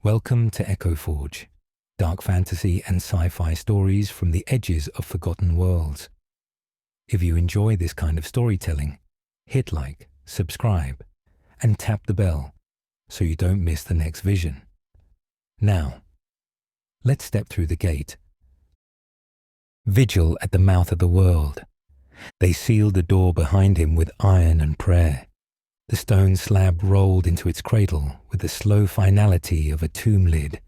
Welcome to Echo Forge, dark fantasy and sci-fi stories from the edges of forgotten worlds. If you enjoy this kind of storytelling, hit like, subscribe, and tap the bell so you don't miss the next vision. Now, let's step through the gate. Vigil at the mouth of the world. They sealed the door behind him with iron and prayer. The stone slab rolled into its cradle with the slow finality of a tomb lid,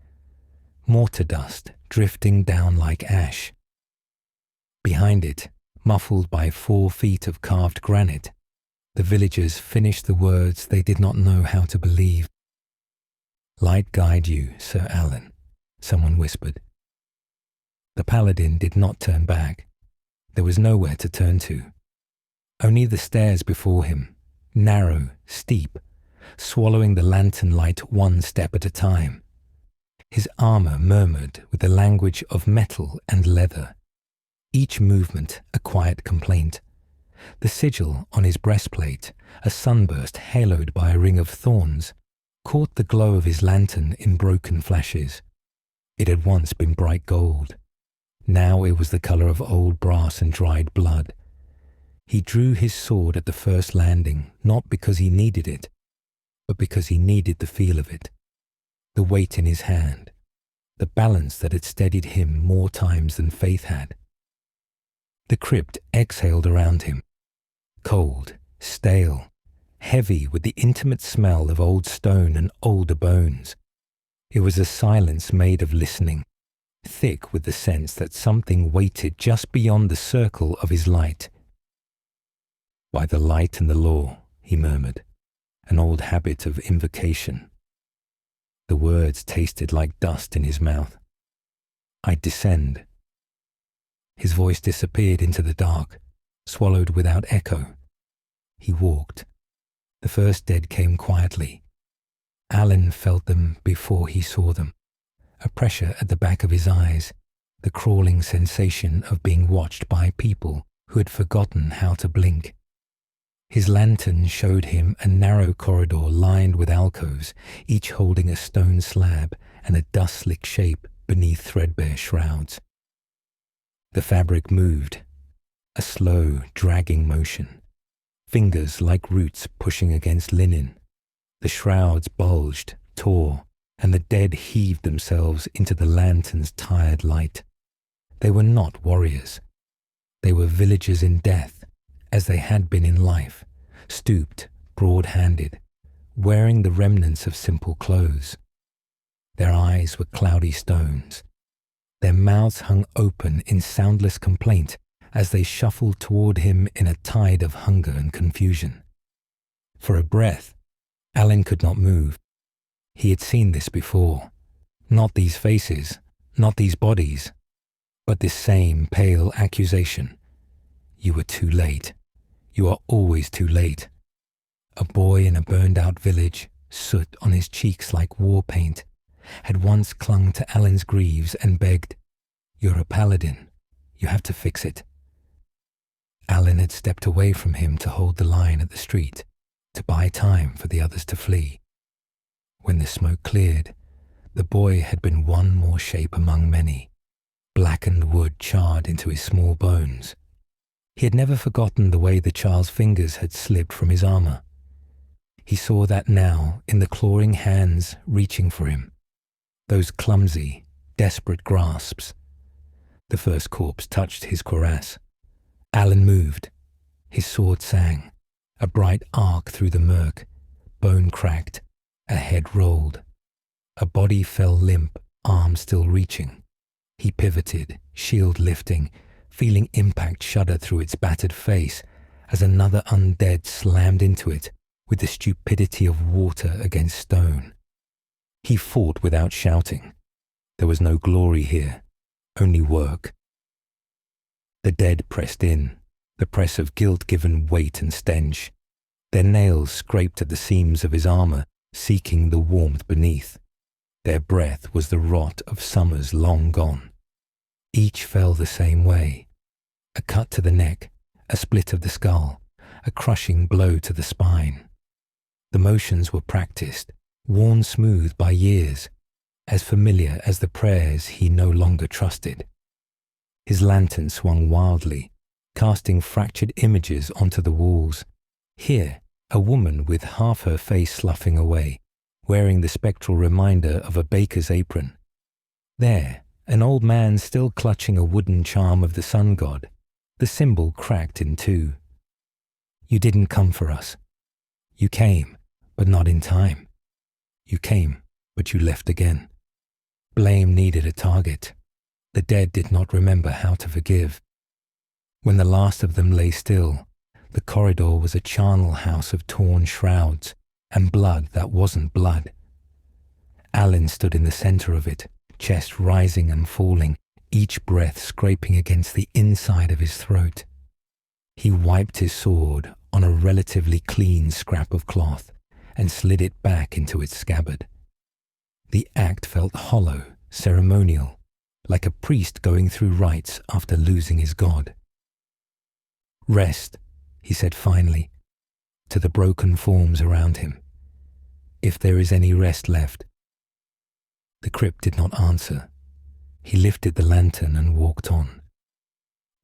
mortar dust drifting down like ash. Behind it, muffled by 4 feet of carved granite, the villagers finished the words they did not know how to believe. "Light guide you, Ser Alen," someone whispered. The paladin did not turn back. There was nowhere to turn to. Only the stairs before him, narrow, steep, swallowing the lantern light one step at a time. His armor murmured with the language of metal and leather, each movement a quiet complaint. The sigil on his breastplate, a sunburst haloed by a ring of thorns, caught the glow of his lantern in broken flashes. It had once been bright gold. Now it was the color of old brass and dried blood. He drew his sword at the first landing, not because he needed it, but because he needed the feel of it, the weight in his hand, the balance that had steadied him more times than faith had. The crypt exhaled around him, cold, stale, heavy with the intimate smell of old stone and older bones. It was a silence made of listening, thick with the sense that something waited just beyond the circle of his light. "By the light and the law," he murmured, an old habit of invocation. The words tasted like dust in his mouth. "I descend." His voice disappeared into the dark, swallowed without echo. He walked. The first dead came quietly. Alen felt them before he saw them. A pressure at the back of his eyes, the crawling sensation of being watched by people who had forgotten how to blink. His lantern showed him a narrow corridor lined with alcoves, each holding a stone slab and a dust-slick shape beneath threadbare shrouds. The fabric moved, a slow, dragging motion, fingers like roots pushing against linen. The shrouds bulged, tore, and the dead heaved themselves into the lantern's tired light. They were not warriors. They were villagers in death, as they had been in life, stooped, broad-handed, wearing the remnants of simple clothes. Their eyes were cloudy stones. Their mouths hung open in soundless complaint as they shuffled toward him in a tide of hunger and confusion. For a breath, Alen could not move. He had seen this before. Not these faces, not these bodies, but this same pale accusation. "You were too late. You are always too late." A boy in a burned-out village, soot on his cheeks like war paint, had once clung to Alen's greaves and begged, "You're a paladin. You have to fix it." Alen had stepped away from him to hold the line at the street, to buy time for the others to flee. When the smoke cleared, the boy had been one more shape among many, blackened wood charred into his small bones. He had never forgotten the way the child's fingers had slipped from his armor. He saw that now in the clawing hands reaching for him, those clumsy, desperate grasps. The first corpse touched his cuirass. Alen moved. His sword sang, a bright arc through the murk, bone cracked, a head rolled. A body fell limp, arm still reaching. He pivoted, shield lifting, feeling impact shudder through its battered face as another undead slammed into it with the stupidity of water against stone. He fought without shouting. There was no glory here, only work. The dead pressed in, the press of guilt-given weight and stench. Their nails scraped at the seams of his armor, seeking the warmth beneath. Their breath was the rot of summers long gone. Each fell the same way. A cut to the neck, a split of the skull, a crushing blow to the spine. The motions were practiced, worn smooth by years, as familiar as the prayers he no longer trusted. His lantern swung wildly, casting fractured images onto the walls. Here, a woman with half her face sloughing away, wearing the spectral reminder of a baker's apron. There, an old man still clutching a wooden charm of the sun god, the symbol cracked in two. You didn't come for us. You came, but not in time. You came, but you left again. Blame needed a target. The dead did not remember how to forgive. When the last of them lay still, the corridor was a charnel house of torn shrouds and blood that wasn't blood. Alen stood in the center of it, chest rising and falling, each breath scraping against the inside of his throat. He wiped his sword on a relatively clean scrap of cloth and slid it back into its scabbard. The act felt hollow, ceremonial, like a priest going through rites after losing his god. Rest, he said finally, to the broken forms around him. If there is any rest left. The crypt did not answer. He lifted the lantern and walked on.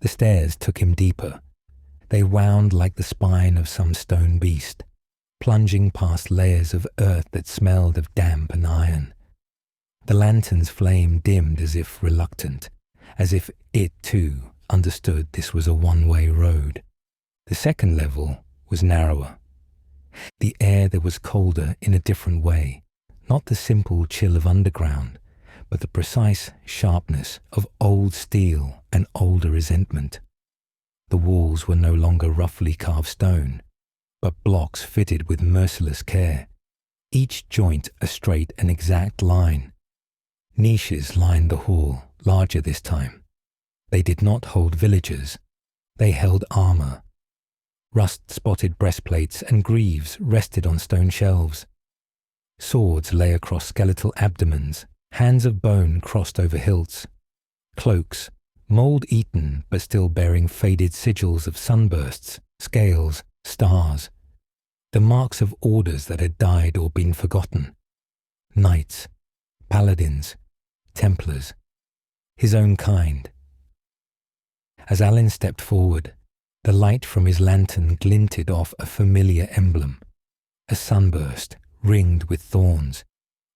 The stairs took him deeper. They wound like the spine of some stone beast, plunging past layers of earth that smelled of damp and iron. The lantern's flame dimmed as if reluctant, as if it too understood this was a one-way road. The second level was narrower. The air there was colder in a different way, not the simple chill of underground, but the precise sharpness of old steel and older resentment. The walls were no longer roughly carved stone, but blocks fitted with merciless care, each joint a straight and exact line. Niches lined the hall, larger this time. They did not hold villagers. They held armor. Rust-spotted breastplates and greaves rested on stone shelves. Swords lay across skeletal abdomens, hands of bone crossed over hilts. Cloaks, mold-eaten but still bearing faded sigils of sunbursts, scales, stars. The marks of orders that had died or been forgotten. Knights, paladins, Templars, his own kind. As Alen stepped forward, the light from his lantern glinted off a familiar emblem, a sunburst ringed with thorns,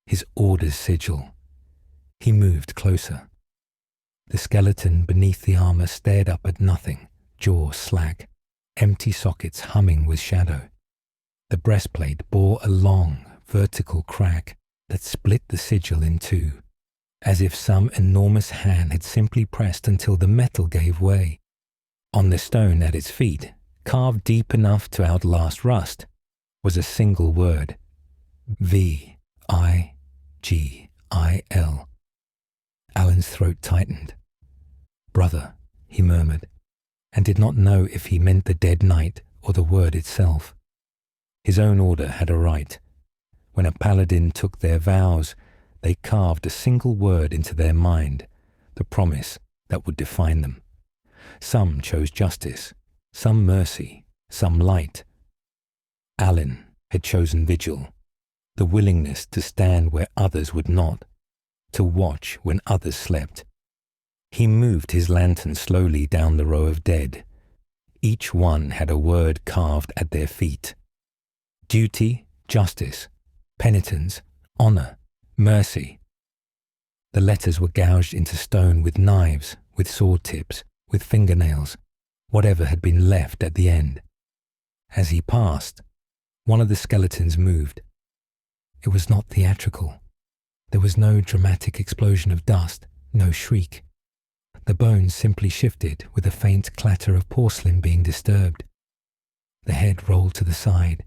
his order's sigil. He moved closer. The skeleton beneath the armor stared up at nothing, jaw slack, empty sockets humming with shadow. The breastplate bore a long, vertical crack that split the sigil in two, as if some enormous hand had simply pressed until the metal gave way. On the stone at its feet, carved deep enough to outlast rust, was a single word, Vigil. Alan's throat tightened. Brother, he murmured, and did not know if he meant the dead knight or the word itself. His own order had a right. When a paladin took their vows, they carved a single word into their mind, the promise that would define them. Some chose justice, some mercy, some light. Alen had chosen vigil, the willingness to stand where others would not, to watch when others slept. He moved his lantern slowly down the row of dead. Each one had a word carved at their feet. Duty, justice, penitence, honor, mercy. The letters were gouged into stone with knives, with sword tips, with fingernails, whatever had been left at the end. As he passed, one of the skeletons moved. It was not theatrical. There was no dramatic explosion of dust, no shriek. The bones simply shifted with a faint clatter of porcelain being disturbed. The head rolled to the side.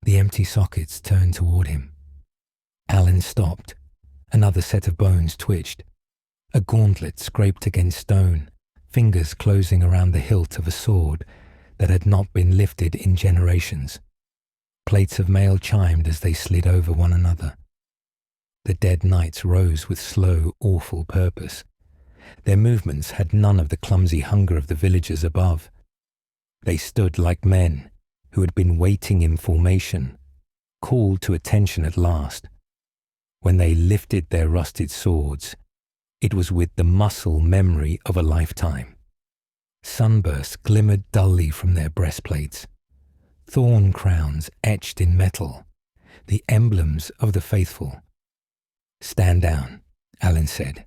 The empty sockets turned toward him. Alen stopped. Another set of bones twitched. A gauntlet scraped against stone, fingers closing around the hilt of a sword that had not been lifted in generations. Plates of mail chimed as they slid over one another. The dead knights rose with slow, awful purpose. Their movements had none of the clumsy hunger of the villagers above. They stood like men who had been waiting in formation, called to attention at last. When they lifted their rusted swords, it was with the muscle memory of a lifetime. Sunbursts glimmered dully from their breastplates. Thorn crowns etched in metal, the emblems of the faithful. "Stand down," Alen said,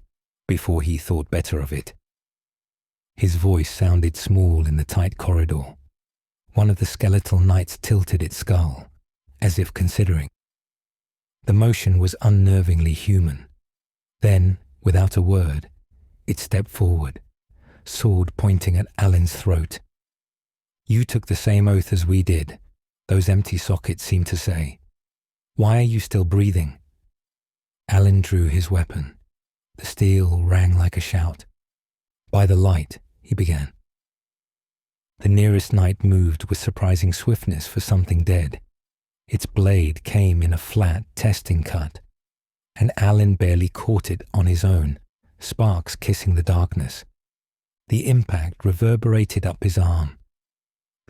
before he thought better of it. His voice sounded small in the tight corridor. One of the skeletal knights tilted its skull, as if considering. The motion was unnervingly human. Then, without a word, it stepped forward, sword pointing at Alan's throat. "You took the same oath as we did," those empty sockets seemed to say. "Why are you still breathing?" Alen drew his weapon. The steel rang like a shout. "By the light," he began. The nearest knight moved with surprising swiftness for something dead. Its blade came in a flat, testing cut, and Alen barely caught it on his own, sparks kissing the darkness. The impact reverberated up his arm.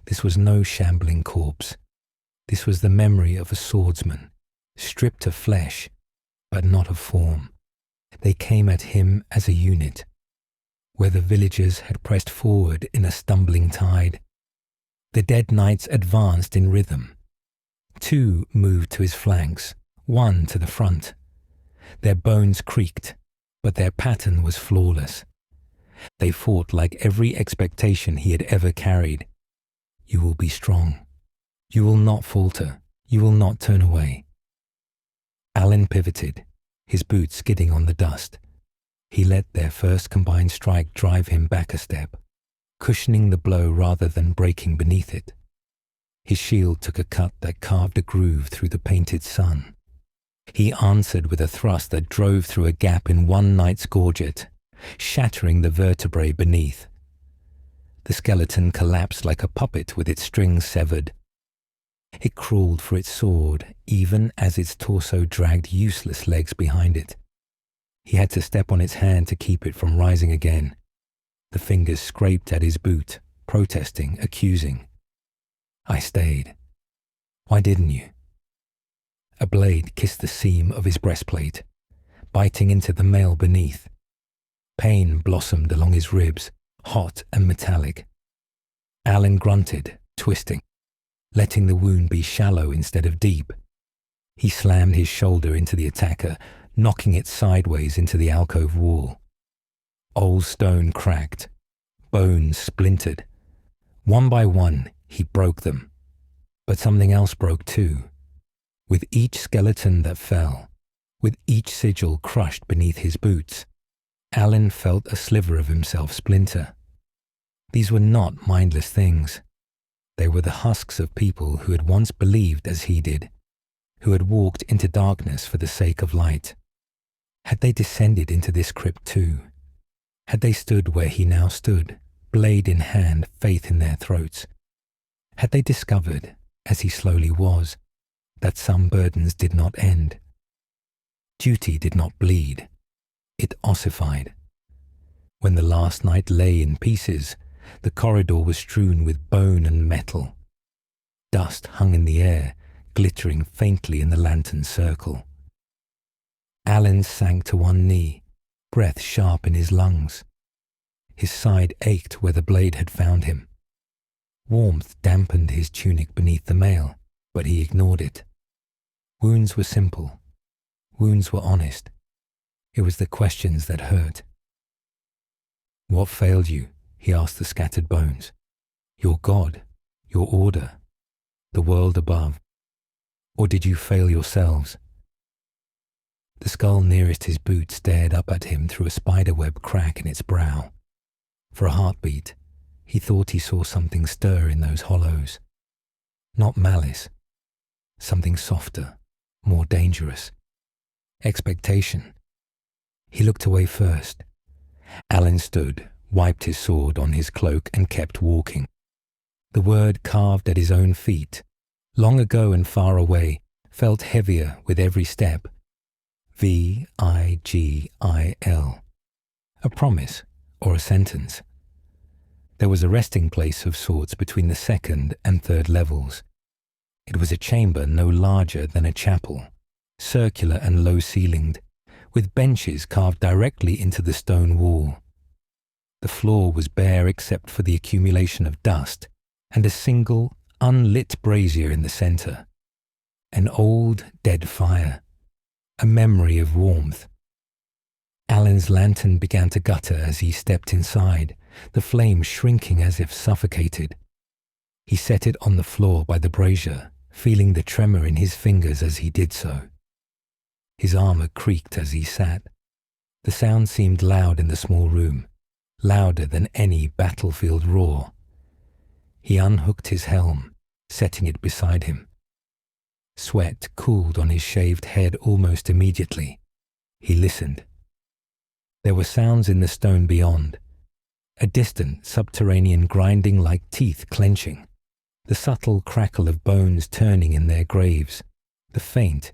This was no shambling corpse. This was the memory of a swordsman, stripped of flesh, but not of form. They came at him as a unit. Where the villagers had pressed forward in a stumbling tide, the dead knights advanced in rhythm. 2 moved to his flanks, 1 to the front. Their bones creaked, but their pattern was flawless. They fought like every expectation he had ever carried. "You will be strong. You will not falter. You will not turn away." Alen pivoted, his boots skidding on the dust. He let their first combined strike drive him back a step, cushioning the blow rather than breaking beneath it. His shield took a cut that carved a groove through the painted sun. He answered with a thrust that drove through a gap in one knight's gorget, shattering the vertebrae beneath. The skeleton collapsed like a puppet with its strings severed. It crawled for its sword, even as its torso dragged useless legs behind it. He had to step on its hand to keep it from rising again. The fingers scraped at his boot, protesting, accusing. I stayed. Why didn't you? A blade kissed the seam of his breastplate, biting into the mail beneath. Pain blossomed along his ribs, hot and metallic. Alen grunted, twisting, letting the wound be shallow instead of deep. He slammed his shoulder into the attacker, knocking it sideways into the alcove wall. Old stone cracked, bones splintered. One by one, he broke them. But something else broke too. With each skeleton that fell, with each sigil crushed beneath his boots, Alen felt a sliver of himself splinter. These were not mindless things. They were the husks of people who had once believed as he did, who had walked into darkness for the sake of light. Had they descended into this crypt too? Had they stood where he now stood, blade in hand, faith in their throats? Had they discovered, as he slowly was, that some burdens did not end? Duty did not bleed. It ossified. When the last night lay in pieces, the corridor was strewn with bone and metal. Dust hung in the air, glittering faintly in the lantern's circle. Alen sank to one knee, breath sharp in his lungs. His side ached where the blade had found him. Warmth dampened his tunic beneath the mail, but he ignored it. Wounds were simple. Wounds were honest. It was the questions that hurt. "What failed you?" he asked the scattered bones. "Your God, your order, the world above? Or did you fail yourselves?" The skull nearest his boot stared up at him through a spiderweb crack in its brow. For a heartbeat, he thought he saw something stir in those hollows. Not malice. Something softer, more dangerous. Expectation. He looked away first. Alen stood, wiped his sword on his cloak and kept walking. The word carved at his own feet, long ago and far away, felt heavier with every step. Vigil. A promise or a sentence. There was a resting place of sorts between the second and third levels. It was a chamber no larger than a chapel, circular and low-ceilinged, with benches carved directly into the stone wall. The floor was bare except for the accumulation of dust and a single, unlit brazier in the center. An old, dead fire, a memory of warmth. Alan's lantern began to gutter as he stepped inside, the flame shrinking as if suffocated. He set it on the floor by the brazier, feeling the tremor in his fingers as he did so. His armor creaked as he sat. The sound seemed loud in the small room, louder than any battlefield roar. He unhooked his helm, setting it beside him. Sweat cooled on his shaved head almost immediately. He listened. There were sounds in the stone beyond, a distant subterranean grinding like teeth clenching, the subtle crackle of bones turning in their graves, the faint,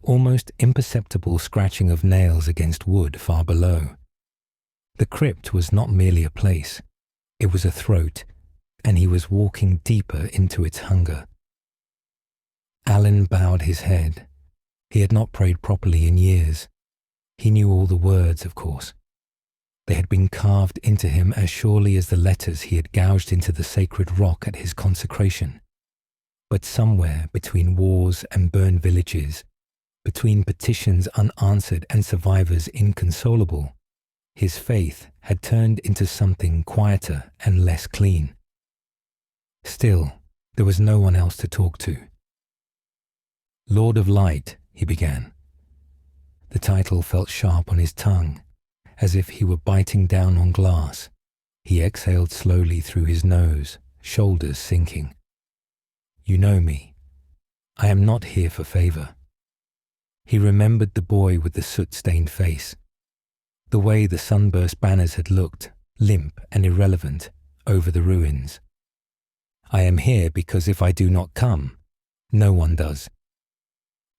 almost imperceptible scratching of nails against wood far below. The crypt was not merely a place, it was a throat, and he was walking deeper into its hunger. Alan bowed his head. He had not prayed properly in years. He knew all the words, of course. They had been carved into him as surely as the letters he had gouged into the sacred rock at his consecration. But somewhere between wars and burned villages, between petitions unanswered and survivors inconsolable, his faith had turned into something quieter and less clean. Still, there was no one else to talk to. Lord of Light, he began. The title felt sharp on his tongue, as if he were biting down on glass. He exhaled slowly through his nose, shoulders sinking. You know me. I am not here for favor. He remembered the boy with the soot-stained face, the way the sunburst banners had looked, limp and irrelevant, over the ruins. I am here because if I do not come, no one does.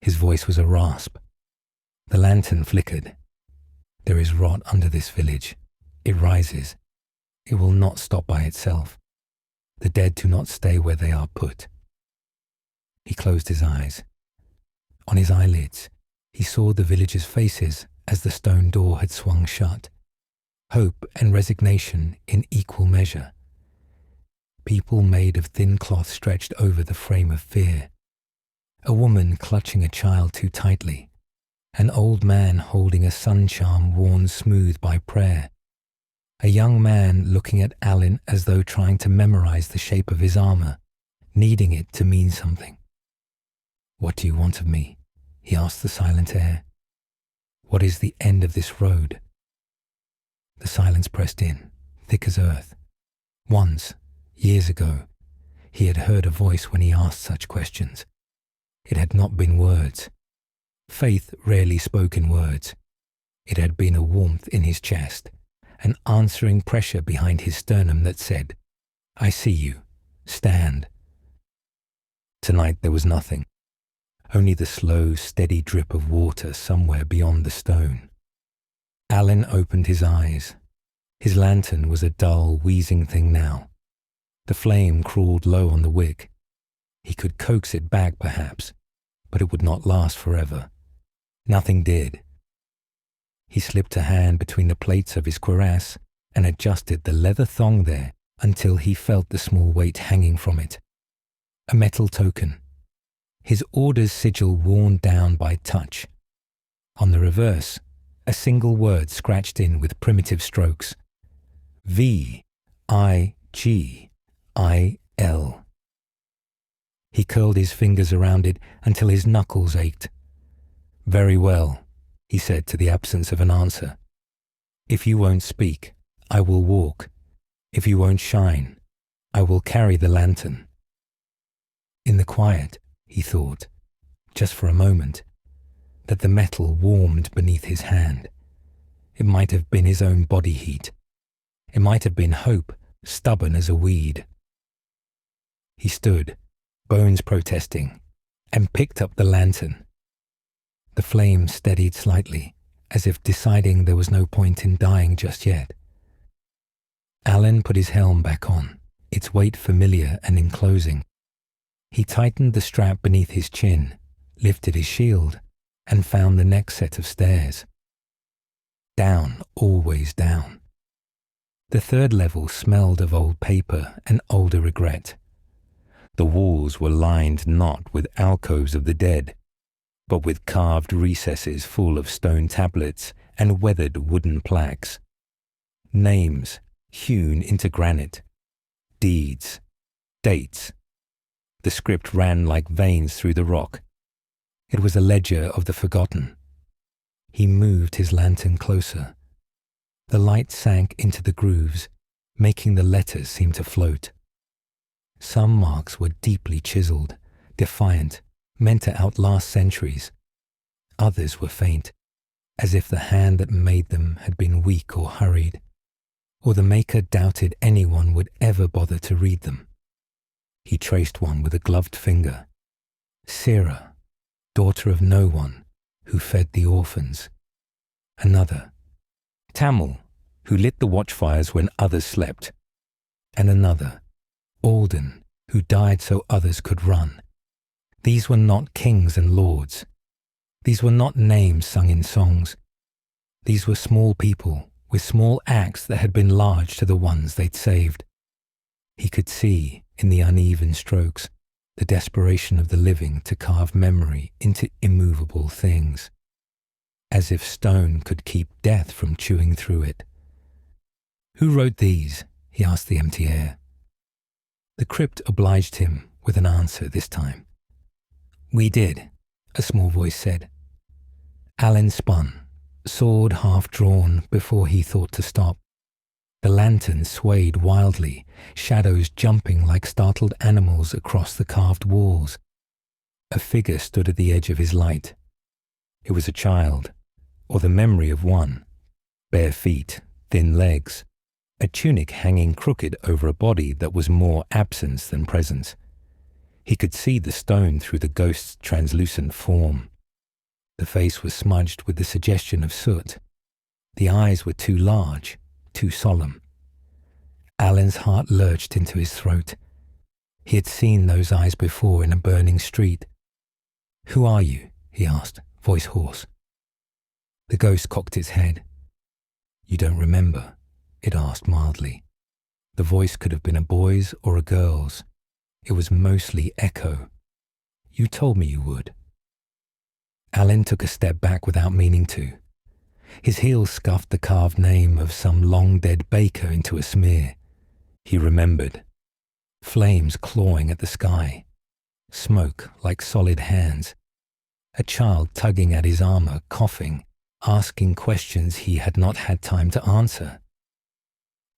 His voice was a rasp. The lantern flickered. There is rot under this village. It rises. It will not stop by itself. The dead do not stay where they are put. He closed his eyes. On his eyelids, he saw the villagers' faces as the stone door had swung shut. Hope and resignation in equal measure. People made of thin cloth stretched over the frame of fear. A woman clutching a child too tightly. An old man holding a sun charm worn smooth by prayer. A young man looking at Alan as though trying to memorize the shape of his armor, needing it to mean something. What do you want of me? He asked the silent air. What is the end of this road? The silence pressed in, thick as earth. Once, years ago, he had heard a voice when he asked such questions. It had not been words. Faith rarely spoke in words. It had been a warmth in his chest, an answering pressure behind his sternum that said, I see you. Stand. Tonight there was nothing. Only the slow, steady drip of water somewhere beyond the stone. Alan opened his eyes. His lantern was a dull, wheezing thing now. The flame crawled low on the wick. He could coax it back, perhaps, but it would not last forever. Nothing did. He slipped a hand between the plates of his cuirass and adjusted the leather thong there until he felt the small weight hanging from it. A metal token. His order's sigil worn down by touch. On the reverse, a single word scratched in with primitive strokes. V-I-G-I-L. He curled his fingers around it until his knuckles ached. Very well, he said to the absence of an answer. If you won't speak, I will walk. If you won't shine, I will carry the lantern. In the quiet, he thought, just for a moment, that the metal warmed beneath his hand. It might have been his own body heat. It might have been hope, stubborn as a weed. He stood, bones protesting, and picked up the lantern. The flame steadied slightly, as if deciding there was no point in dying just yet. Alan put his helm back on, its weight familiar and enclosing. He tightened the strap beneath his chin, lifted his shield, and found the next set of stairs. Down, always down. The third level smelled of old paper and older regret. The walls were lined not with alcoves of the dead, but with carved recesses full of stone tablets and weathered wooden plaques. Names hewn into granite. Deeds. Dates. The script ran like veins through the rock. It was a ledger of the forgotten. He moved his lantern closer. The light sank into the grooves, making the letters seem to float. Some marks were deeply chiseled, defiant, meant to outlast centuries. Others were faint, as if the hand that made them had been weak or hurried, or the maker doubted anyone would ever bother to read them. He traced one with a gloved finger. Sarah, daughter of no one, who fed the orphans. Another, Tamil, who lit the watchfires when others slept. And another, Alden, who died so others could run. These were not kings and lords. These were not names sung in songs. These were small people with small acts that had been large to the ones they'd saved. He could see, in the uneven strokes, the desperation of the living to carve memory into immovable things, as if stone could keep death from chewing through it. "Who wrote these?" he asked the empty air. The crypt obliged him with an answer this time. "We did," a small voice said. Alen spun, sword half drawn before he thought to stop. The lantern swayed wildly, shadows jumping like startled animals across the carved walls. A figure stood at the edge of his light. It was a child, or the memory of one. Bare feet, thin legs, a tunic hanging crooked over a body that was more absence than presence. He could see the stone through the ghost's translucent form. The face was smudged with the suggestion of soot. The eyes were too large, too solemn. Alan's heart lurched into his throat. He had seen those eyes before in a burning street. "Who are you?" he asked, voice hoarse. The ghost cocked its head. "You don't remember?" it asked mildly. The voice could have been a boy's or a girl's. It was mostly echo. "You told me you would." Alan took a step back without meaning to. His heels scuffed the carved name of some long-dead baker into a smear. He remembered. Flames clawing at the sky. Smoke like solid hands. A child tugging at his armor, coughing, asking questions he had not had time to answer.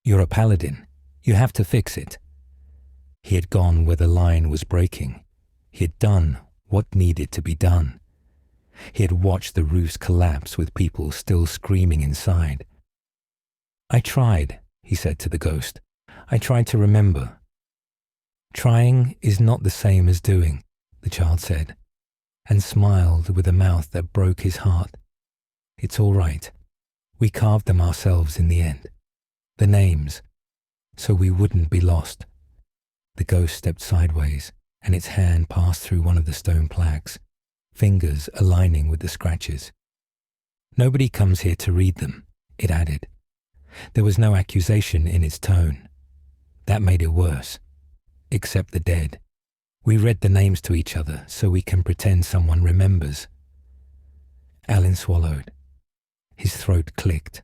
"You're a paladin. You have to fix it." He had gone where the line was breaking. He had done what needed to be done. He had watched the roofs collapse with people still screaming inside. "I tried," he said to the ghost. "I tried to remember." "Trying is not the same as doing," the child said, and smiled with a mouth that broke his heart. "It's all right. We carved them ourselves in the end. The names, so we wouldn't be lost." The ghost stepped sideways, and its hand passed through one of the stone plaques, fingers aligning with the scratches. "Nobody comes here to read them," it added. There was no accusation in its tone. That made it worse. "Except the dead. We read the names to each other so we can pretend someone remembers." Alan swallowed. His throat clicked.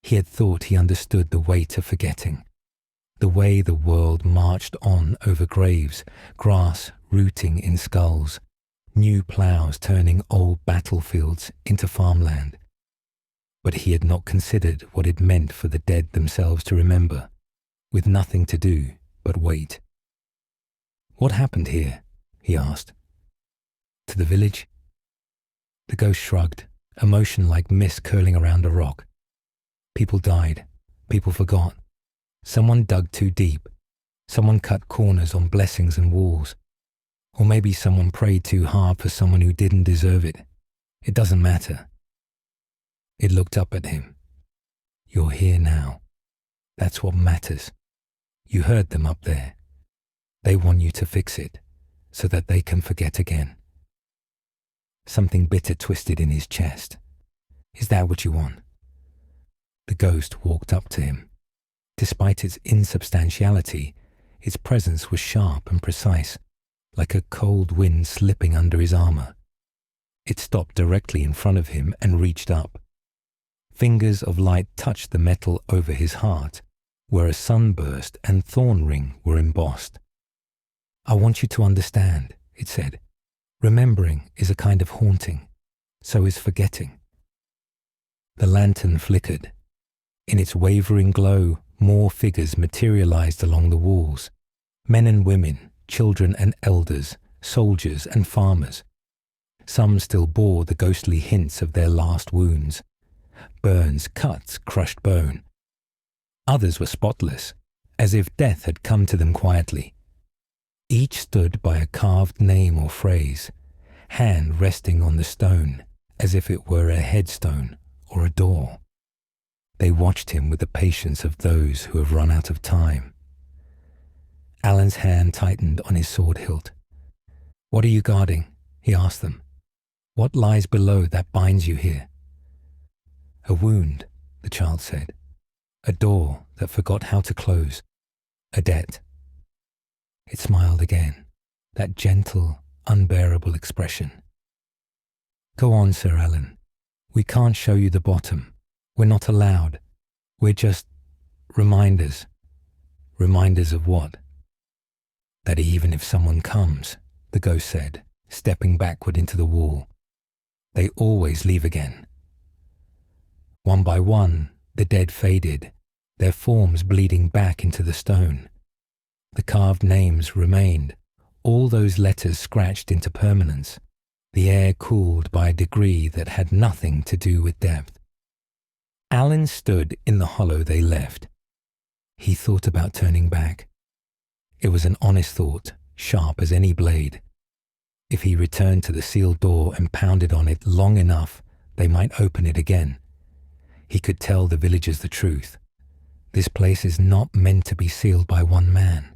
He had thought he understood the weight of forgetting. The way the world marched on over graves, grass rooting in skulls, new ploughs turning old battlefields into farmland. But he had not considered what it meant for the dead themselves to remember, with nothing to do but wait. "What happened here?" he asked. "To the village?" The ghost shrugged, emotion like mist curling around a rock. People died. People forgot. Someone dug too deep. Someone cut corners on blessings and walls. Or maybe someone prayed too hard for someone who didn't deserve it. It doesn't matter. It looked up at him. "You're here now. That's what matters. You heard them up there. They want you to fix it, so that they can forget again." Something bitter twisted in his chest. Is that what you want? The ghost walked up to him. Despite its insubstantiality, its presence was sharp and precise, like a cold wind slipping under his armor. It stopped directly in front of him and reached up. Fingers of light touched the metal over his heart, where a sunburst and thorn ring were embossed. I want you to understand, it said. Remembering is a kind of haunting. So is forgetting. The lantern flickered. In its wavering glow, more figures materialized along the walls. Men and women, children and elders, soldiers and farmers. Some still bore the ghostly hints of their last wounds. Burns, cuts, crushed bone. Others were spotless, as if death had come to them quietly. Each stood by a carved name or phrase, hand resting on the stone, as if it were a headstone or a door. They watched him with the patience of those who have run out of time. Alan's hand tightened on his sword hilt. What are you guarding? He asked them. What lies below that binds you here? A wound, the child said. A door that forgot how to close. A debt. It smiled again, that gentle, unbearable expression. Go on, Ser Alen. We can't show you the bottom. We're not allowed. We're just reminders. Reminders of what? That even if someone comes, the ghost said, stepping backward into the wall, they always leave again. One by one, the dead faded, their forms bleeding back into the stone. The carved names remained, all those letters scratched into permanence, the air cooled by a degree that had nothing to do with depth. Alan stood in the hollow they left. He thought about turning back. It was an honest thought, sharp as any blade. If he returned to the sealed door and pounded on it long enough, they might open it again. He could tell the villagers the truth. This place is not meant to be sealed by one man.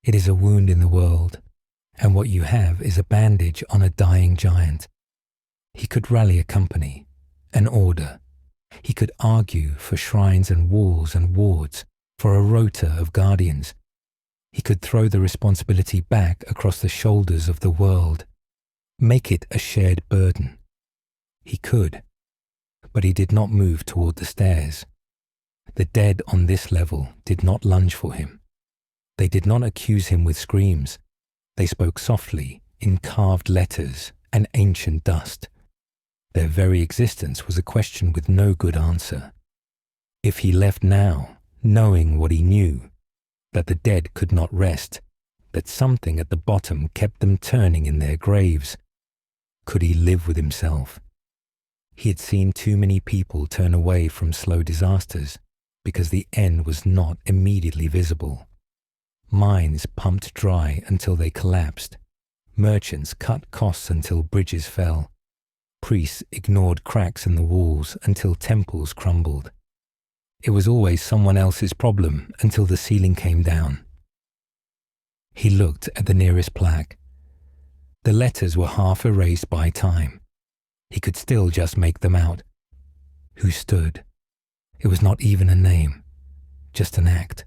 It is a wound in the world, and what you have is a bandage on a dying giant. He could rally a company, an order. He could argue for shrines and walls and wards, for a rota of guardians. He could throw the responsibility back across the shoulders of the world, make it a shared burden. He could, but he did not move toward the stairs. The dead on this level did not lunge for him. They did not accuse him with screams. They spoke softly, in carved letters and ancient dust. Their very existence was a question with no good answer. If he left now, knowing what he knew, that the dead could not rest, that something at the bottom kept them turning in their graves, could he live with himself? He had seen too many people turn away from slow disasters because the end was not immediately visible. Mines pumped dry until they collapsed. Merchants cut costs until bridges fell. Priests ignored cracks in the walls until temples crumbled. It was always someone else's problem until the ceiling came down. He looked at the nearest plaque. The letters were half erased by time. He could still just make them out. Who stood? It was not even a name, just an act.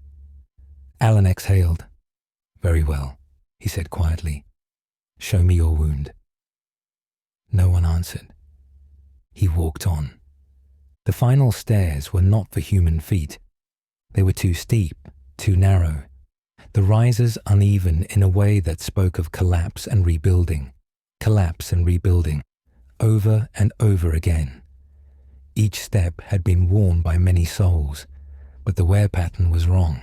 Alan exhaled. Very well, he said quietly. Show me your wound. No one answered. He walked on. The final stairs were not for human feet. They were too steep, too narrow. The rises uneven in a way that spoke of collapse and rebuilding, over and over again. Each step had been worn by many souls, but the wear pattern was wrong.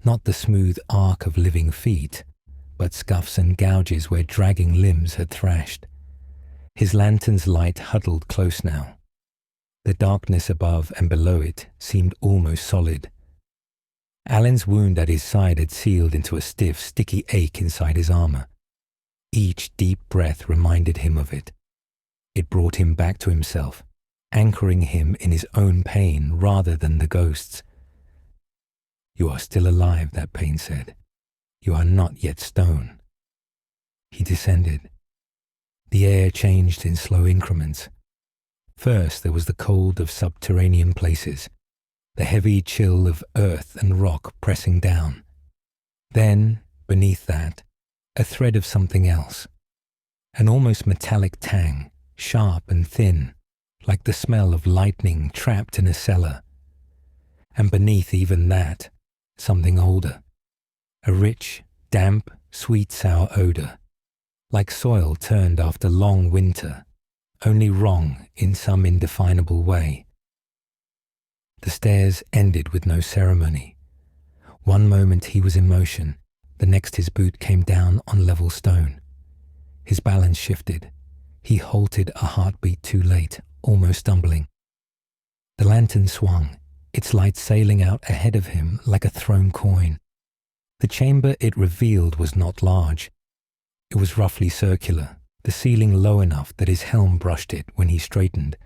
Not the smooth arc of living feet, but scuffs and gouges where dragging limbs had thrashed. His lantern's light huddled close now. The darkness above and below it seemed almost solid. Alan's wound at his side had sealed into a stiff, sticky ache inside his armor. Each deep breath reminded him of it. It brought him back to himself, anchoring him in his own pain rather than the ghost's. You are still alive, that pain said. You are not yet stone. He descended. The air changed in slow increments. First, there was the cold of subterranean places, the heavy chill of earth and rock pressing down. Then, beneath that, a thread of something else, an almost metallic tang, sharp and thin, like the smell of lightning trapped in a cellar. And beneath even that, something older, a rich, damp, sweet-sour odor, like soil turned after long winter, only wrong in some indefinable way. The stairs ended with no ceremony. One moment he was in motion, the next his boot came down on level stone. His balance shifted. He halted a heartbeat too late, almost stumbling. The lantern swung, its light sailing out ahead of him like a thrown coin. The chamber it revealed was not large. It was roughly circular, the ceiling low enough that his helm brushed it when he straightened.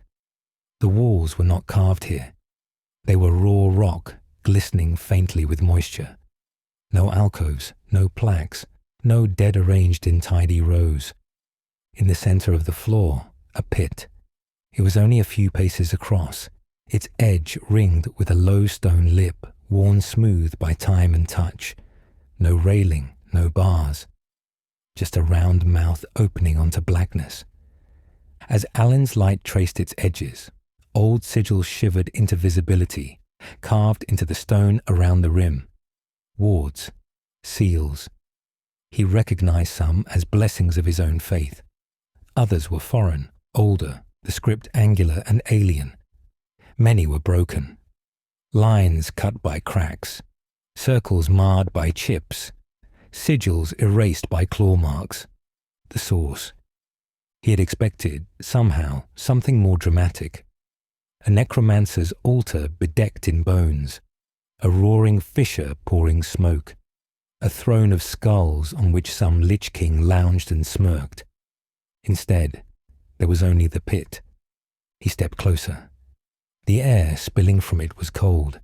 The walls were not carved here. They were raw rock, glistening faintly with moisture. No alcoves, no plaques, no dead arranged in tidy rows. In the center of the floor, a pit. It was only a few paces across, its edge ringed with a low stone lip, worn smooth by time and touch. No railing, no bars. Just a round mouth opening onto blackness. As Alan's light traced its edges, old sigils shivered into visibility, carved into the stone around the rim. Wards, seals. He recognized some as blessings of his own faith. Others were foreign, older, the script angular and alien. Many were broken. Lines cut by cracks, circles marred by chips, sigils erased by claw marks. The source. He had expected, somehow, something more dramatic. A necromancer's altar bedecked in bones, a roaring fissure pouring smoke, a throne of skulls on which some lich king lounged and smirked. Instead, there was only the pit. He stepped closer. The air spilling from it was cold,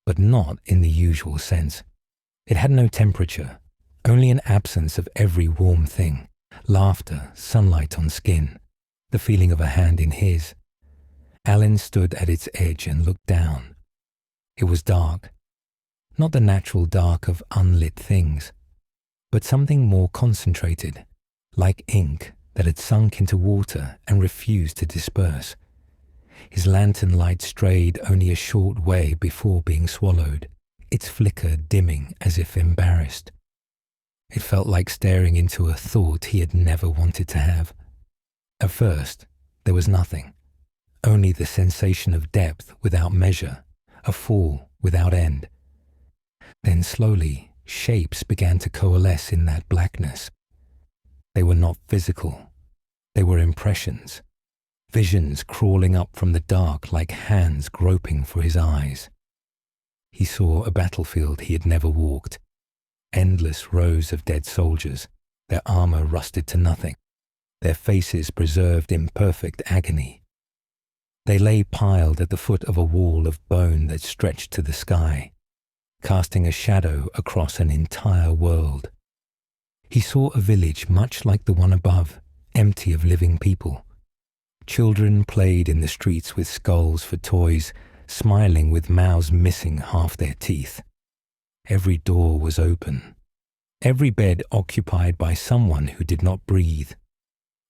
but not in the usual sense. It had no temperature, only an absence of every warm thing, laughter, sunlight on skin, the feeling of a hand in his. Alan stood at its edge and looked down. It was dark, not the natural dark of unlit things, but something more concentrated, like ink that had sunk into water and refused to disperse. His lantern light strayed only a short way before being swallowed, its flicker dimming as if embarrassed. It felt like staring into a thought he had never wanted to have. At first, there was nothing, only the sensation of depth without measure, a fall without end. Then slowly, shapes began to coalesce in that blackness. They were not physical. They were impressions, visions crawling up from the dark like hands groping for his eyes. He saw a battlefield he had never walked. Endless rows of dead soldiers, their armor rusted to nothing, their faces preserved in perfect agony. They lay piled at the foot of a wall of bone that stretched to the sky, casting a shadow across an entire world. He saw a village much like the one above, empty of living people. Children played in the streets with skulls for toys, smiling with mouths missing half their teeth. Every door was open, every bed occupied by someone who did not breathe.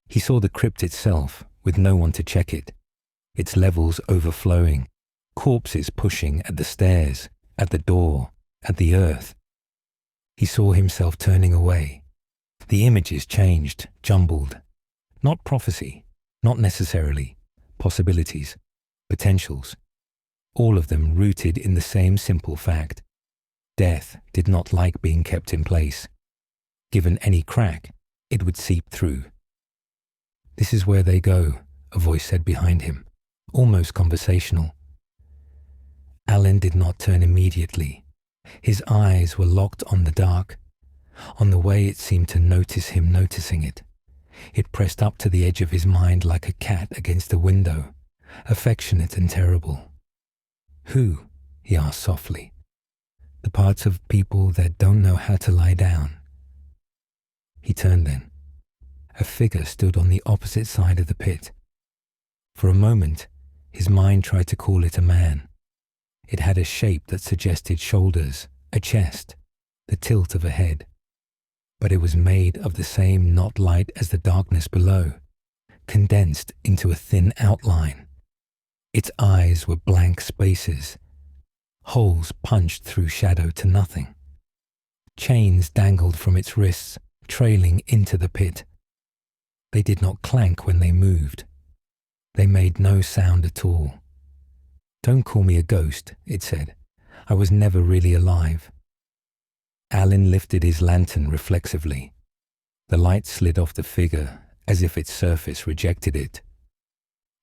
He saw the crypt itself, with no one to check it, its levels overflowing, corpses pushing at the stairs, at the door, at the earth. He saw himself turning away. The images changed, jumbled. Not prophecy, not necessarily. Possibilities, potentials. All of them rooted in the same simple fact. Death did not like being kept in place. Given any crack, it would seep through. "This is where they go," a voice said behind him, almost conversational. Alan did not turn immediately. His eyes were locked on the dark, on the way it seemed to notice him noticing it. It pressed up to the edge of his mind like a cat against a window, affectionate and terrible. "Who?" he asked softly. "The parts of people that don't know how to lie down." He turned then. A figure stood on the opposite side of the pit. For a moment, his mind tried to call it a man. It had a shape that suggested shoulders, a chest, the tilt of a head. But it was made of the same not light as the darkness below, condensed into a thin outline. Its eyes were blank spaces, holes punched through shadow to nothing. Chains dangled from its wrists, trailing into the pit. They did not clank when they moved. They made no sound at all. "Don't call me a ghost," it said. "I was never really alive." Alen lifted his lantern reflexively. The light slid off the figure as if its surface rejected it.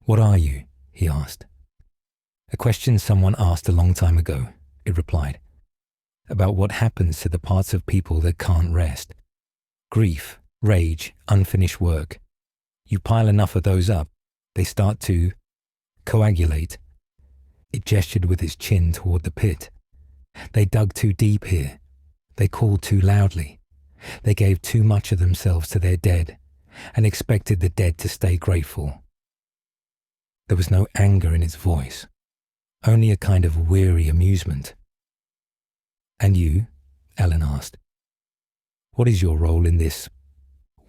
"What are you?" he asked. "A question someone asked a long time ago," it replied. "About what happens to the parts of people that can't rest. Grief, rage, unfinished work. You pile enough of those up, they start to coagulate." It gestured with its chin toward the pit. "They dug too deep here. They called too loudly. They gave too much of themselves to their dead and expected the dead to stay grateful." There was no anger in its voice, only a kind of weary amusement. "And you?" Alen asked. "What is your role in this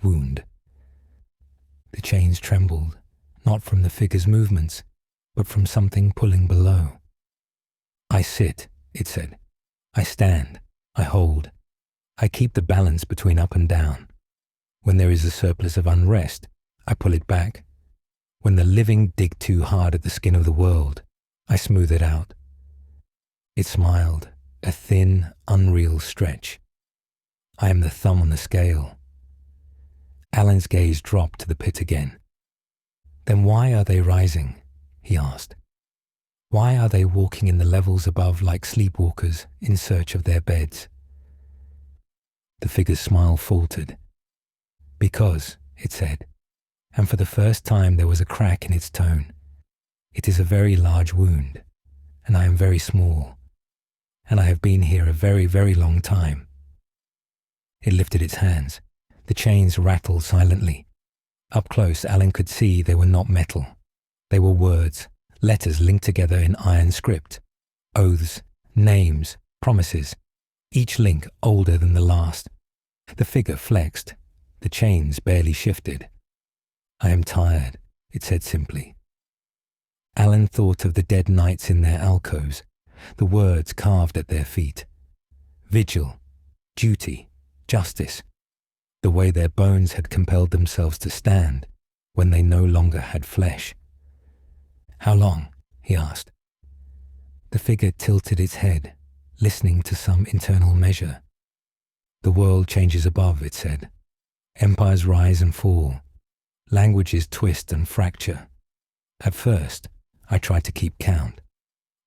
wound?" The chains trembled, not from the figure's movements, but from something pulling below. "I sit," it said. "I stand. I hold. I keep the balance between up and down. When there is a surplus of unrest, I pull it back. When the living dig too hard at the skin of the world, I smooth it out." It smiled, a thin, unreal stretch. "I am the thumb on the scale." Alan's gaze dropped to the pit again. "Then why are they rising?" he asked. "Why are they walking in the levels above like sleepwalkers in search of their beds?" The figure's smile faltered. "Because," it said, and for the first time there was a crack in its tone, "it is a very large wound, and I am very small, and I have been here a very, very long time." It lifted its hands. The chains rattled silently. Up close, Alen could see they were not metal. They were words, letters linked together in iron script. Oaths, names, promises, each link older than the last. The figure flexed. The chains barely shifted. "I am tired," it said simply. Alen thought of the dead knights in their alcoves, the words carved at their feet. Vigil, duty, justice. The way their bones had compelled themselves to stand when they no longer had flesh. "How long?" he asked. The figure tilted its head, listening to some internal measure. "The world changes above," it said. "Empires rise and fall. Languages twist and fracture. At first, I tried to keep count.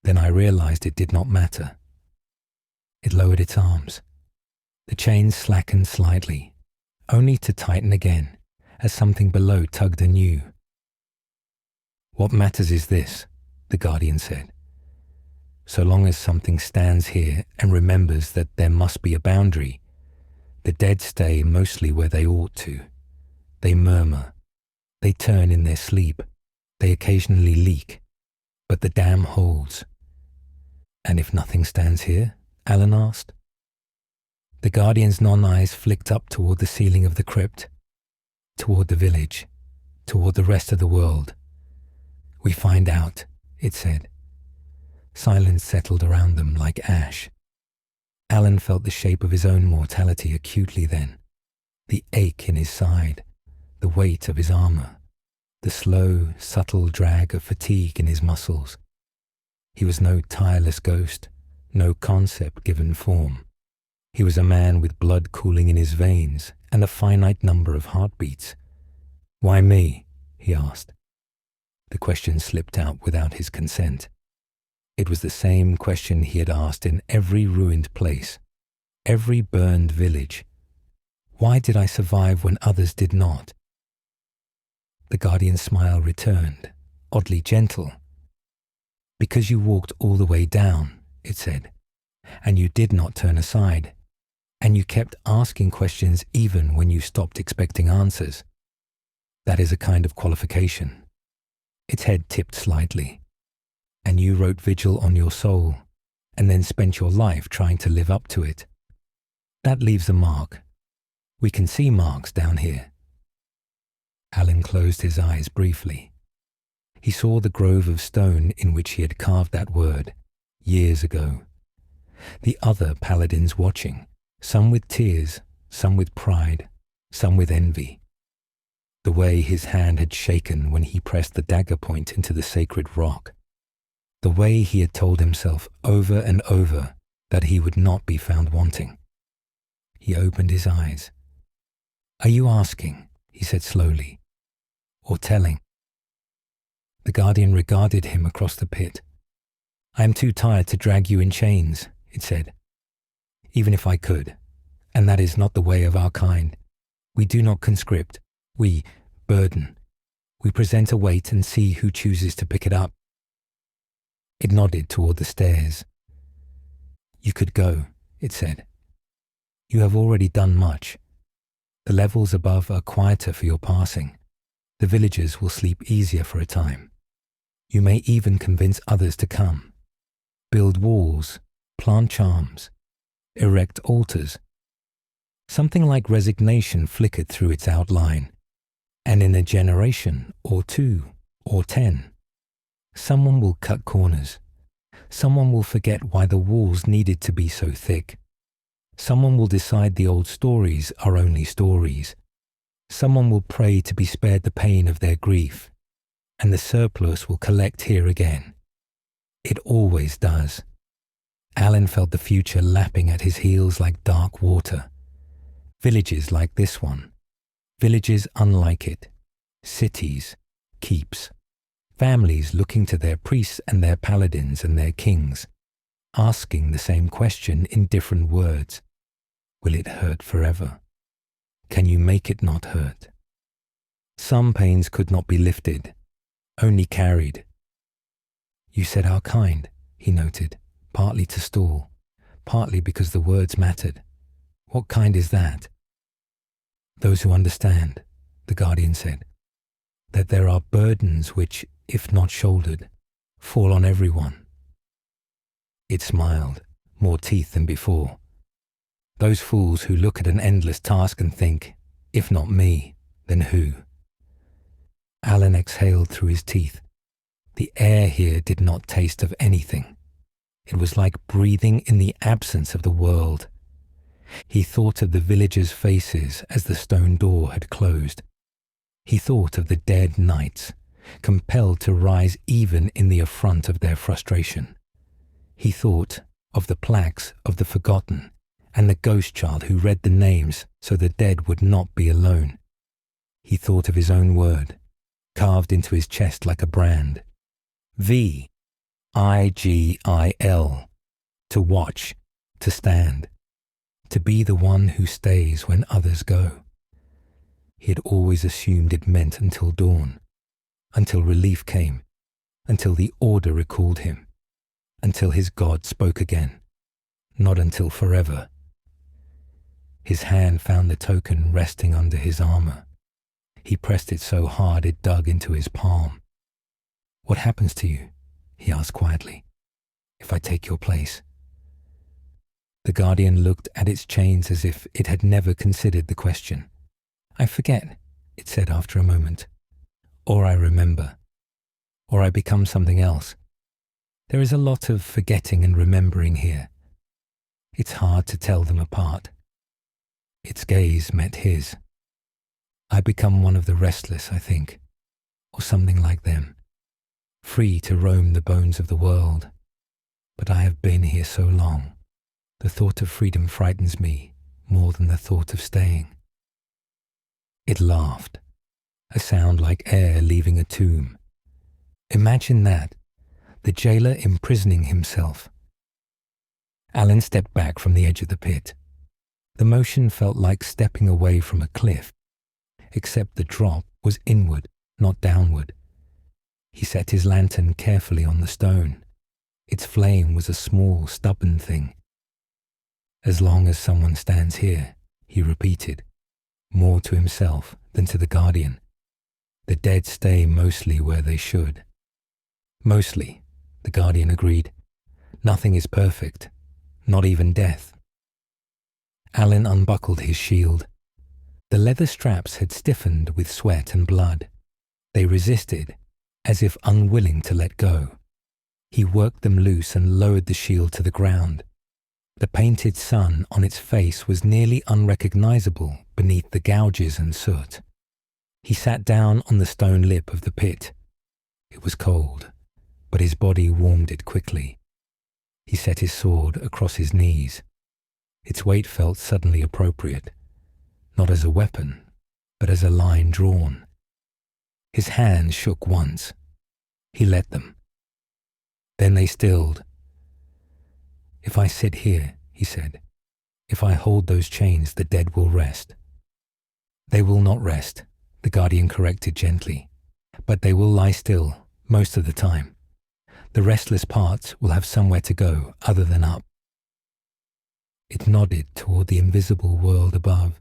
Then I realized it did not matter." It lowered its arms. The chains slackened slightly, only to tighten again as something below tugged anew. "What matters is this," the Guardian said. "So long as something stands here and remembers that there must be a boundary, the dead stay mostly where they ought to. They murmur. They turn in their sleep. They occasionally leak. But the dam holds." "And if nothing stands here?" Alen asked. The Guardian's non-eyes flicked up toward the ceiling of the crypt, toward the village, toward the rest of the world. "We find out," it said. Silence settled around them like ash. Alen felt the shape of his own mortality acutely then, the ache in his side, the weight of his armor, the slow, subtle drag of fatigue in his muscles. He was no tireless ghost, no concept given form. He was a man with blood cooling in his veins and a finite number of heartbeats. "Why me?" he asked. The question slipped out without his consent. It was the same question he had asked in every ruined place, every burned village. Why did I survive when others did not? The Guardian's smile returned, oddly gentle. "Because you walked all the way down," it said, "and you did not turn aside, and you kept asking questions even when you stopped expecting answers. That is a kind of qualification. Its head tipped slightly. And you wrote Vigil on your soul, and then spent your life trying to live up to it. That leaves a mark. We can see marks down here. Alen closed his eyes briefly. He saw the grove of stone in which he had carved that word, years ago. The other paladins watching, some with tears, some with pride, some with envy. The way his hand had shaken when he pressed the dagger point into the sacred rock. The way he had told himself over and over that he would not be found wanting. He opened his eyes. "Are you asking?" he said slowly. "Or telling?" The guardian regarded him across the pit. "I am too tired to drag you in chains," it said. "Even if I could, and that is not the way of our kind. We do not conscript. We burden. We present a weight and see who chooses to pick it up." It nodded toward the stairs. "You could go," it said. "You have already done much. The levels above are quieter for your passing. The villagers will sleep easier for a time. You may even convince others to come. Build walls, plant charms, erect altars." Something like resignation flickered through its outline. And in a generation, or 2, or 10, someone will cut corners. Someone will forget why the walls needed to be so thick. Someone will decide the old stories are only stories. Someone will pray to be spared the pain of their grief, and the surplus will collect here again. It always does. Alen felt the future lapping at his heels like dark water. Villages like this one. Villages unlike it. Cities. Keeps. Families looking to their priests and their paladins and their kings, asking the same question in different words. Will it hurt forever? Can you make it not hurt? Some pains could not be lifted, only carried. "You said our kind," he noted, partly to stall, partly because the words mattered. "What kind is that?" "Those who understand," the guardian said, "that there are burdens which, if not shouldered, fall on everyone." It smiled, more teeth than before. "Those fools who look at an endless task and think, if not me, then who?" Alen exhaled through his teeth. The air here did not taste of anything. It was like breathing in the absence of the world. He thought of the villagers' faces as the stone door had closed. He thought of the dead knights, compelled to rise even in the affront of their frustration. He thought of the plaques of the forgotten and the ghost child who read the names so the dead would not be alone. He thought of his own word, carved into his chest like a brand. Vigil, to watch, to stand, to be the one who stays when others go. He had always assumed it meant until dawn, until relief came, until the order recalled him, until his God spoke again, not until forever. His hand found the token resting under his armor. He pressed it so hard it dug into his palm. "What happens to you?" he asked quietly. "If I take your place?" The guardian looked at its chains as if it had never considered the question. "I forget," it said after a moment. "Or I remember. Or I become something else. There is a lot of forgetting and remembering here. It's hard to tell them apart." Its gaze met his. "I become one of the restless, I think, or something like them, free to roam the bones of the world. But I have been here so long. The thought of freedom frightens me more than the thought of staying." It laughed, a sound like air leaving a tomb. Imagine that, the jailer imprisoning himself. Alen stepped back from the edge of the pit. The motion felt like stepping away from a cliff, except the drop was inward, not downward. He set his lantern carefully on the stone. Its flame was a small, stubborn thing. "As long as someone stands here," he repeated, more to himself than to the guardian. The dead stay mostly where they should. Mostly, the Guardian agreed. Nothing is perfect, not even death. Alen unbuckled his shield. The leather straps had stiffened with sweat and blood. They resisted, as if unwilling to let go. He worked them loose and lowered the shield to the ground. The painted sun on its face was nearly unrecognizable beneath the gouges and soot. He sat down on the stone lip of the pit. It was cold, but his body warmed it quickly. He set his sword across his knees. Its weight felt suddenly appropriate, not as a weapon, but as a line drawn. His hands shook once. He let them. Then they stilled. "If I sit here," he said, "if I hold those chains, the dead will rest." "They will not rest," the Guardian corrected gently, "but they will lie still most of the time. The restless parts will have somewhere to go other than up." It nodded toward the invisible world above.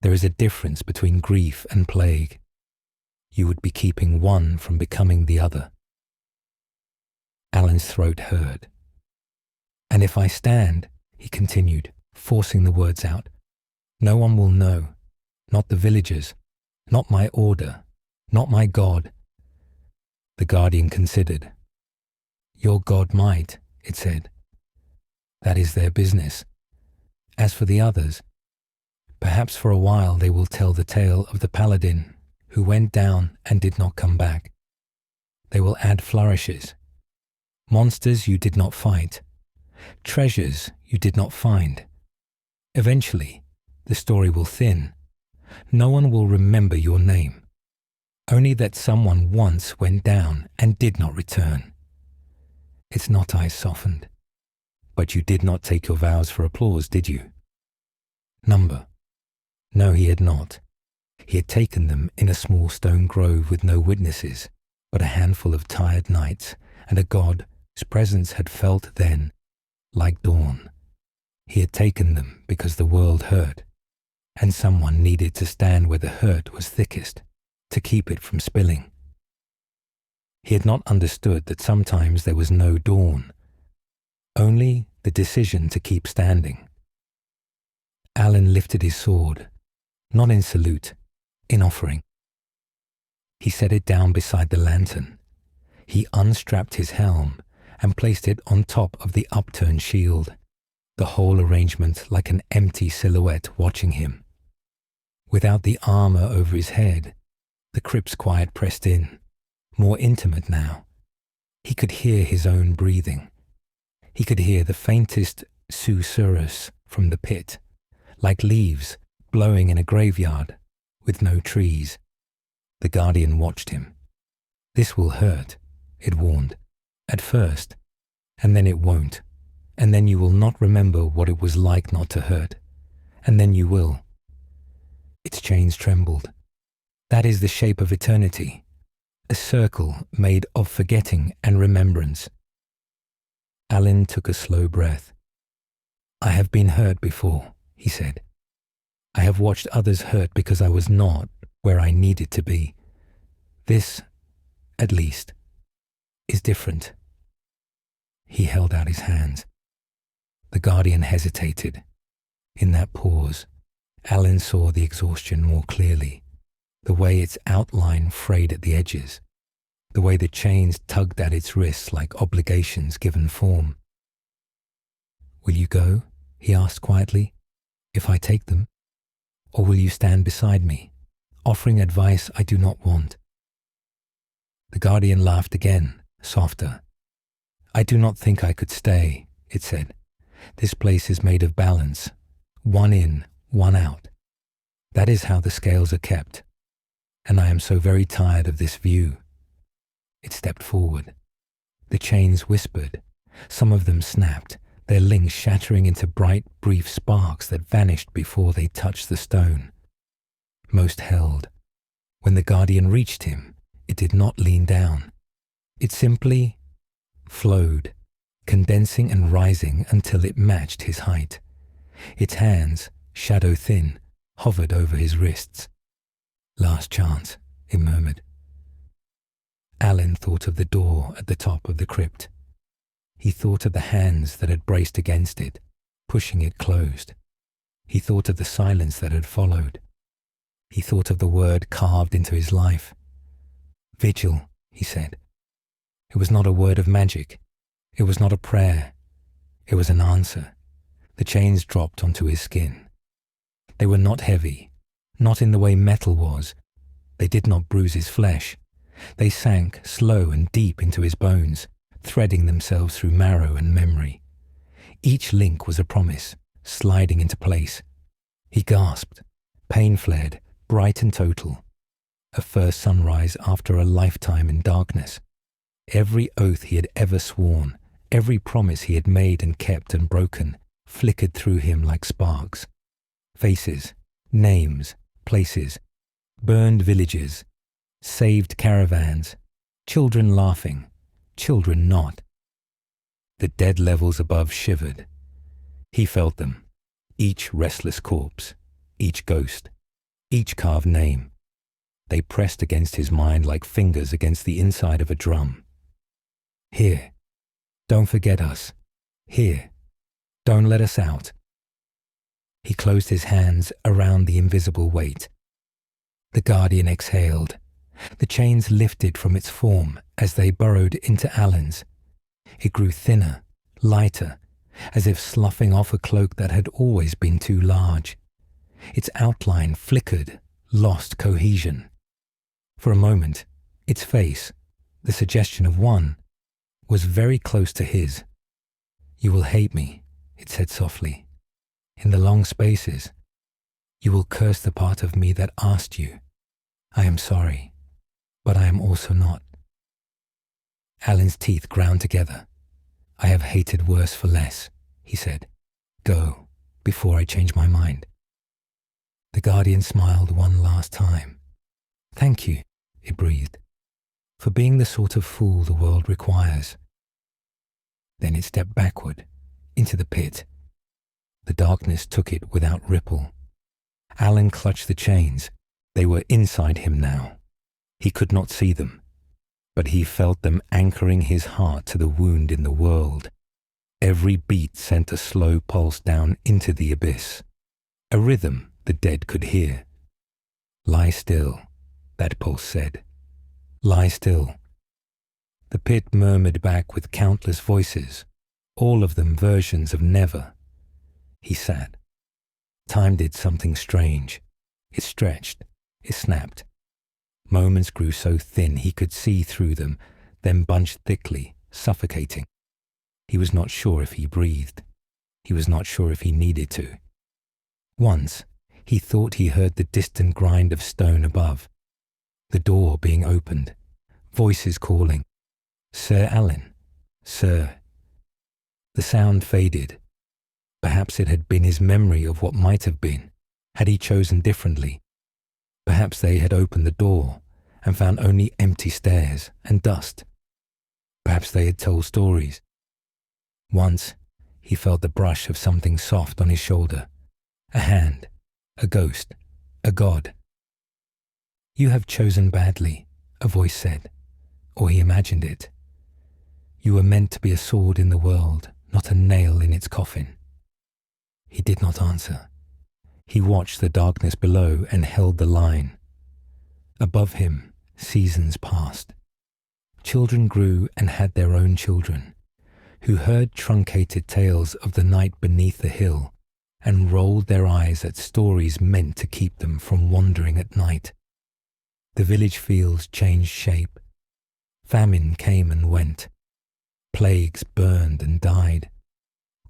"There is a difference between grief and plague. You would be keeping one from becoming the other." Alan's throat hurt. "And if I stand," he continued, forcing the words out, "no one will know, not the villagers, not my order, not my God." The Guardian considered. "Your God might," it said. "That is their business. As for the others, perhaps for a while they will tell the tale of the paladin who went down and did not come back. They will add flourishes. Monsters you did not fight. Treasures you did not find. Eventually, the story will thin. No one will remember your name. Only that someone once went down and did not return." Its knot eyes softened. "But you did not take your vows for applause, did you?" "Number?" No, he had not. He had taken them in a small stone grove with no witnesses, but a handful of tired knights and a god whose presence had felt then like dawn. He had taken them because the world hurt, and someone needed to stand where the hurt was thickest to keep it from spilling. He had not understood that sometimes there was no dawn, only the decision to keep standing. Alen lifted his sword, not in salute, in offering. He set it down beside the lantern. He unstrapped his helm and placed it on top of the upturned shield, the whole arrangement like an empty silhouette watching him. Without the armor over his head, the crypt's quiet pressed in, more intimate now. He could hear his own breathing. He could hear the faintest susurrus from the pit, like leaves blowing in a graveyard with no trees. The Guardian watched him. "This will hurt," it warned, "at first, and then it won't, and then you will not remember what it was like not to hurt, and then you will." Its chains trembled. "That is the shape of eternity, a circle made of forgetting and remembrance." Alen took a slow breath. "I have been hurt before," he said. "I have watched others hurt because I was not where I needed to be. This, at least, is different." He held out his hands. The Guardian hesitated. In that pause, Alen saw the exhaustion more clearly, the way its outline frayed at the edges, the way the chains tugged at its wrists like obligations given form. "Will you go?" he asked quietly. "If I take them? Or will you stand beside me, offering advice I do not want?" The Guardian laughed again, softer. "I do not think I could stay," it said. "This place is made of balance, one in, one out. That is how the scales are kept, and I am so very tired of this view." It stepped forward. The chains whispered. Some of them snapped, their links shattering into bright, brief sparks that vanished before they touched the stone. Most held. When the Guardian reached him, it did not lean down. It simply flowed, condensing and rising until it matched his height. Its hands, shadow thin, hovered over his wrists. "Last chance," he murmured. Alen thought of the door at the top of the crypt. He thought of the hands that had braced against it, pushing it closed. He thought of the silence that had followed. He thought of the word carved into his life. Vigil, he said. It was not a word of magic. It was not a prayer. It was an answer. The chains dropped onto his skin. They were not heavy, not in the way metal was. They did not bruise his flesh. They sank slow and deep into his bones, threading themselves through marrow and memory. Each link was a promise, sliding into place. He gasped. Pain flared, bright and total. A first sunrise after a lifetime in darkness. Every oath he had ever sworn, every promise he had made and kept and broken, flickered through him like sparks. Faces, names, places, burned villages, saved caravans, children laughing, children not. The dead levels above shivered. He felt them, each restless corpse, each ghost, each carved name. They pressed against his mind like fingers against the inside of a drum. Here, don't forget us. Here, don't let us out. He closed his hands around the invisible weight. The guardian exhaled. The chains lifted from its form as they burrowed into Alan's. It grew thinner, lighter, as if sloughing off a cloak that had always been too large. Its outline flickered, lost cohesion. For a moment, its face, the suggestion of one, was very close to his. You will hate me, it said softly. In the long spaces, you will curse the part of me that asked you. I am sorry, but I am also not. Alan's teeth ground together. I have hated worse for less, he said. Go, before I change my mind. The guardian smiled one last time. Thank you, it breathed, for being the sort of fool the world requires. Then it stepped backward, into the pit. The darkness took it without ripple. Alen clutched the chains. They were inside him now. He could not see them, but he felt them anchoring his heart to the wound in the world. Every beat sent a slow pulse down into the abyss, a rhythm the dead could hear. Lie still, that pulse said. Lie still. The pit murmured back with countless voices, all of them versions of never. He sat. Time did something strange. It stretched. It snapped. Moments grew so thin he could see through them, then bunched thickly, suffocating. He was not sure if he breathed. He was not sure if he needed to. Once, he thought he heard the distant grind of stone above. The door being opened. Voices calling. Ser Alen. Sir. The sound faded. Perhaps it had been his memory of what might have been, had he chosen differently. Perhaps they had opened the door and found only empty stairs and dust. Perhaps they had told stories. Once, he felt the brush of something soft on his shoulder. A hand, a ghost, a god. You have chosen badly, a voice said, or he imagined it. You were meant to be a sword in the world, not a nail in its coffin. He did not answer. He watched the darkness below and held the line. Above him, seasons passed. Children grew and had their own children, who heard truncated tales of the night beneath the hill and rolled their eyes at stories meant to keep them from wandering at night. The village fields changed shape. Famine came and went. Plagues burned and died.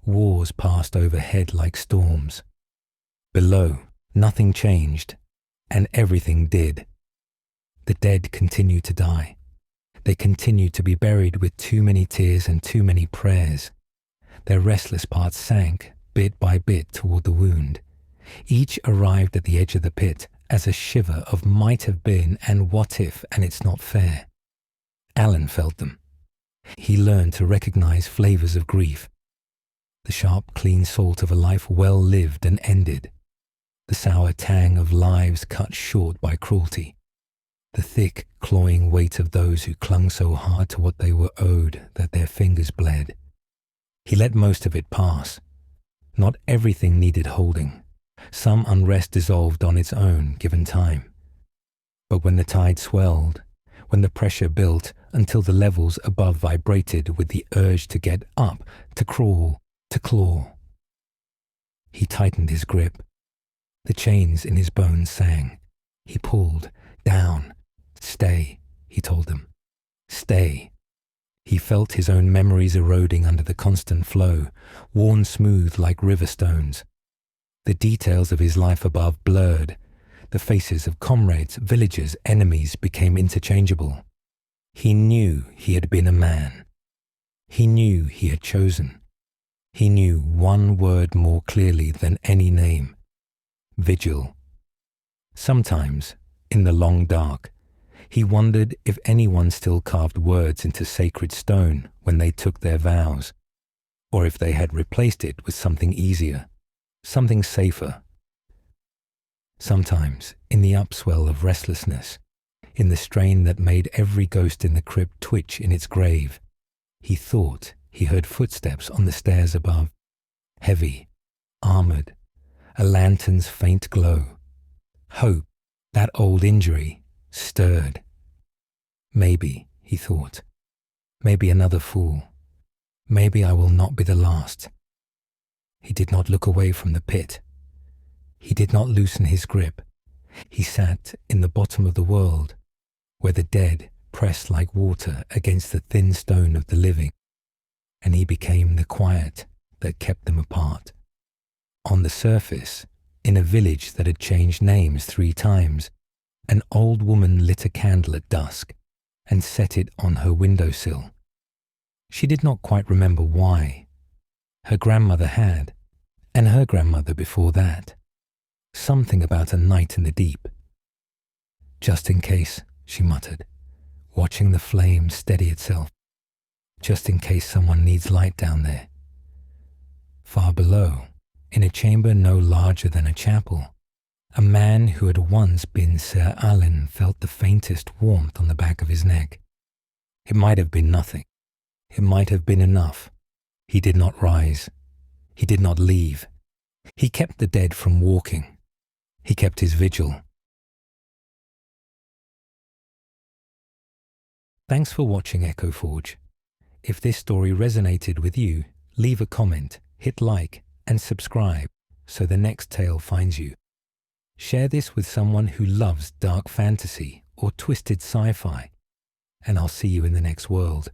Wars passed overhead like storms. Below, nothing changed, and everything did. The dead continued to die. They continued to be buried with too many tears and too many prayers. Their restless parts sank, bit by bit, toward the wound. Each arrived at the edge of the pit as a shiver of might have been and what if, and it's not fair. Alen felt them. He learned to recognize flavors of grief. The sharp, clean salt of a life well lived and ended. The sour tang of lives cut short by cruelty. the thick, clawing weight of those who clung so hard to what they were owed that their fingers bled. He let most of it pass. Not everything needed holding. Some unrest dissolved on its own, given time. But when the tide swelled, when the pressure built until the levels above vibrated with the urge to get up, to crawl, to claw, he tightened his grip. The chains in his bones sang. He pulled, down. Stay, he told them. Stay. He felt his own memories eroding under the constant flow, worn smooth like river stones. The details of his life above blurred. The faces of comrades, villagers, enemies became interchangeable. He knew he had been a man. He knew he had chosen. He knew one word more clearly than any name. Vigil. Sometimes, in the long dark, he wondered if anyone still carved words into sacred stone when they took their vows, or if they had replaced it with something easier, something safer. Sometimes, in the upswell of restlessness, in the strain that made every ghost in the crypt twitch in its grave, he thought he heard footsteps on the stairs above, heavy, armored, a lantern's faint glow. Hope, that old injury, stirred. Maybe, he thought, maybe another fool. Maybe I will not be the last. He did not look away from the pit. He did not loosen his grip. He sat in the bottom of the world, where the dead pressed like water against the thin stone of the living, and he became the quiet that kept them apart. On the surface, in a village that had changed names 3 times, an old woman lit a candle at dusk and set it on her windowsill. She did not quite remember why. Her grandmother had, and her grandmother before that. Something about a night in the deep. Just in case, she muttered, watching the flame steady itself. Just in case someone needs light down there. Far below, in a chamber no larger than a chapel, a man who had once been Ser Alen felt the faintest warmth on the back of his neck. It might have been nothing. It might have been enough. He did not rise. He did not leave. He kept the dead from walking. He kept his vigil. Thanks for watching Echo Forge. If this story resonated with you, leave a comment, hit like, and subscribe so the next tale finds you. Share this with someone who loves dark fantasy or twisted sci-fi, and I'll see you in the next world.